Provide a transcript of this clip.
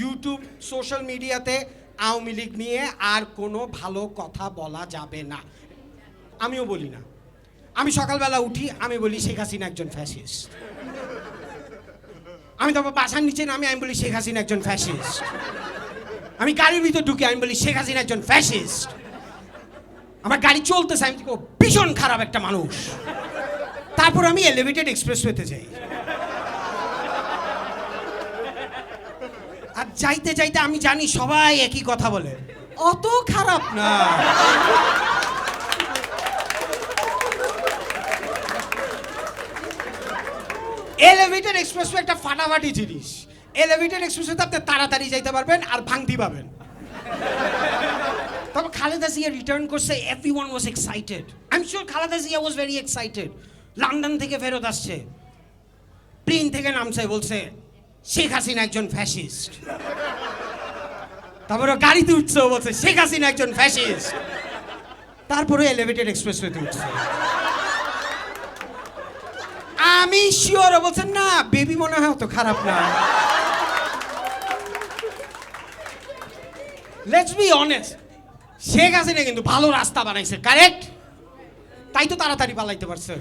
YouTube social মিডিয়াতে আওয়ামী লীগ নিয়ে আর কোনো ভালো কথা বলা যাবে না। আমিও বলি না। আমি সকালবেলা উঠি, আমি বলি শেখ হাসিনা একজন ফ্যাসিস্ট। আমি তারপর বাসার নিচে নামি, আমি বলি শেখ হাসিনা একজন ফ্যাসিস্ট। আমি গাড়ির ভিতর ঢুকি, আমি বলি শেখ হাসিনা একজন ফ্যাসিস্ট। আমার গাড়ি চলতেছে, আমি ভীষণ খারাপ একটা মানুষ। তারপর আমি এলিভেটেড এক্সপ্রেসওয়েতে যাই, আর যাইতে যাইতে আমি জানি সবাই একই কথা বলে, অত খারাপ না। এলিভেটেড এক্সপ্রেসওয়ে একটা ফাটাফাটি জিনিস। এলিভেটেড এক্সপ্রেসওয়েতে আপনি তাড়াতাড়ি যাইতে পারবেন আর ভাঙতি পাবেন। তবে খালেদা জিয়া রিটার্ন করছে, everyone was excited. I am sure Khaleda Zia was very excited. London থেকে ফেরত আসছে, প্লেন থেকে নামছে, বলছে শেখ হাসিনা একজন ফ্যাসিস্ট। তারপরে গাড়িতে উঠছে, বলছে শেখ হাসিনা একজন ফ্যাসিস্ট। তারপরে এলিভেটেড এক্সপ্রেসওয়েতে উঠছে। আমি শিওর বলছেন না, বেবি মনে হয় অত খারাপ না। Let's be honest, Sheikh Hasina কিন্তু ভালো রাস্তা বানাইছে, কারেক্ট? তাই তো তাড়াতাড়ি পালাইতে পারছে।